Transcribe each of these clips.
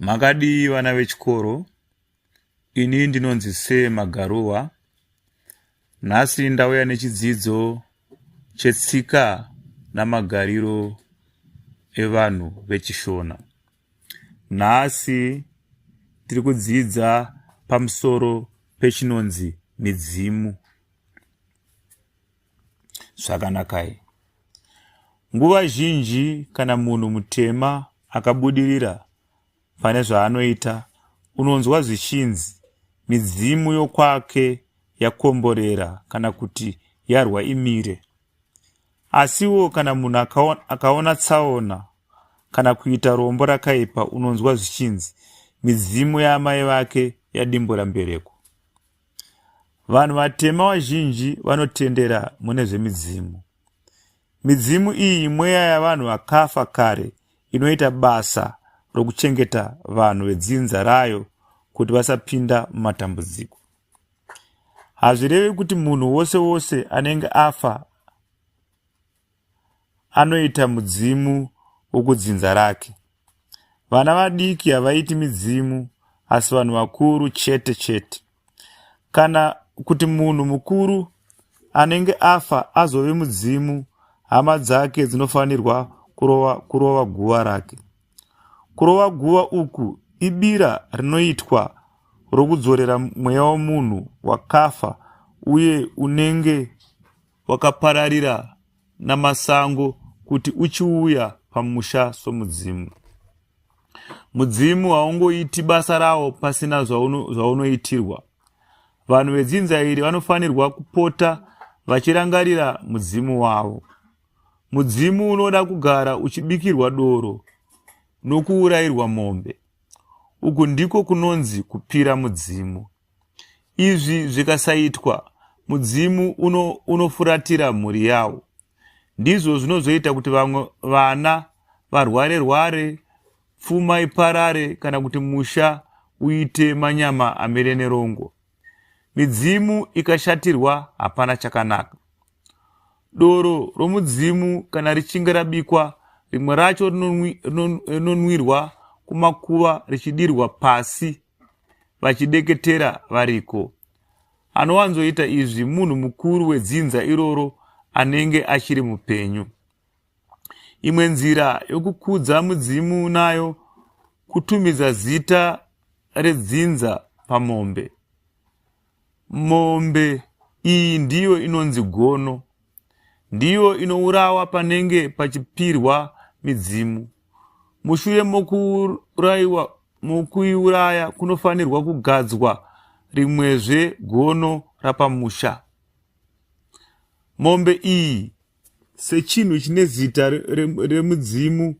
Makadi vana vechikoro, ini ndinonzi Sema Garuwa. Nhasi ndauya nechidzidzo chetsika namagariro evanhu vechishona. Nhasi tiri kudzidza pamusoro pechinonzi midzimu. Zvakanakai. Nguva zhinji kana munhu mutema akabudirira pane zvaanoita, unonzwa zvichinzi midzimu yokwake yakomborera kana kuti yarwa imire. Asiwo kana munhu akaona tsaona kana kuita rombo rakaipa, unonzwa zvichinzi midzimu yaamai vake yadimbura mbereko. Vanhu vatema vazhinji vanotendera mune zvemidzimu. Midzimu iyi mweya yavanhu vakafa kare inoita basa rokuchengeta vanhu vedzinza rayo kuti vasapinda mumatambudziko. Hazvirevi kuti munhu wose wose anenge afa anoita mudzimu wokudzinza rake. Vana vadiki havaiti midzimu, asi vanhu vakuru chete chete. Kana kuti munhu mukuru anenge afa azove mudzimu, hama dzake dzinofanirwa kurova guva rake. Kurova guva uku ibira rinoitwa rokudzorera mweya womunhu wakafa uye unenge wakapararira namasango kuti uchiuya pamusha somudzimu. Mudzimu haungoiti basa rawo pasina zvaunoitirwa. Vanhu vedzinza iri vanofanirwa kupota vachirangarira mudzimu wavo. Mudzimu unoda kugara uchibikirwa doro nokuurayirwa mombe. Uku ndiko kunonzi kupira mudzimu. Izvi zvikasaitwa, mudzimu unofuratira mhuri yawo. Ndizvo zvinozoita kuti vamwe vana varware, pfuma iparare kana kuti musha uite manyama amere nerongo. Midzimu ikashatirwa hapana chakanaka. Doro romudzimu kana richinge rabikwa, rimwe racho rinonwirwa kumakuva richidirwa pasi vachideketera variko. Anowanzoita izvi munhu mukuru wedzinza iroro anenge achiri mupenyu. Imwe nzira yokukudza mudzimu nayo kutumidza zita redzinza pamombe. Mombe iyi ndiyo inonzi gono. Ndiyo inourawa panenge pachipirwa midzimu. Mushure mokuiuraya kunofanirwa kugadzwa rimwezve gono rapamusha. Mombe iyi sechinhu chine zita remudzimu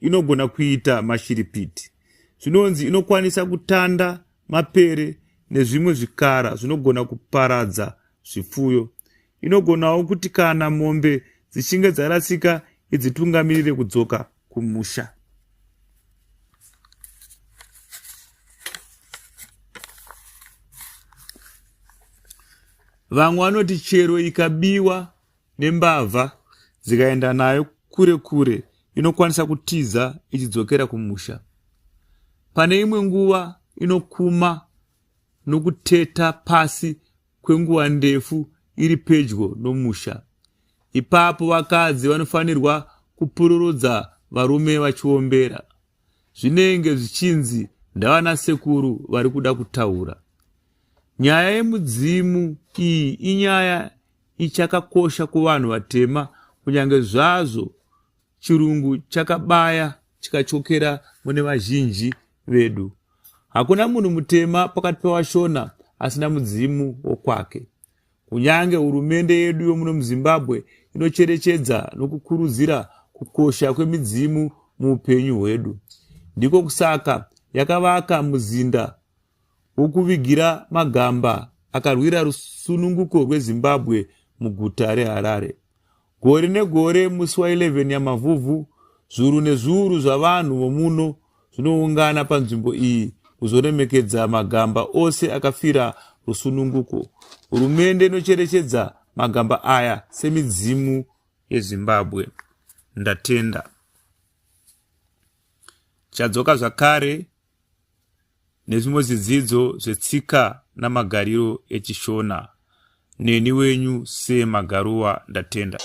inogona kuita mashiripiti. Zvinonzi inokwanisa kutanda mapere nezvimwe zvikara zvinogona kuparadza zvipfuyo. Inogonawo kuti kana mombe dzichinge dzarasika idzitungamirire kudzoka kumusha. Vamwe vanoti chero ikabiwa nembavha dzikaenda nayo kure kure, inokwanisa kutiza ichidzokera kumusha. Pane imwe nguva inokuma nokuteta pasi kwenguva ndefu iri pedyo nomusha. Ipapo vakadzi vanofanirwa kupururodza varume vachiombera. Zvinenge zvichinzi ndavana sekuru vari kuda kutaura. Nyaya yemudzimu iyi inyaya ichakakosha kuvanhu vatema, kunyange zvazvo chirungu chakabaya chikachokera mune vazhinji vedu. Hakuna munhu mutema pakati pevashona asina mudzimu wokwake. Kunyange hurumende yedu yomuno muZimbabwe inocherechedza nokukurudzira kukosha kwemidzimu muupenyu hwedu. Ndiko kusaka yakavaka muzinda wokuvigira magamba akarwira rusununguko rweZimbabwe muguta reHarare. Gore negore musi wa11 yaMavhuvhu, zviuru nezviuru zvavanhu vomuno zvinoungana panzvimbo iyi kuzoremekedza magamba ose akafira rusununguko. Hurumende inocherechedza magamba aya semidzimu yeZimbabwe. Ndatenda. chadzoka zvakare nezvimwe zvidzidzo zvetsika namagariro echishona. Neni wenyu Sema Garuwa ndatenda.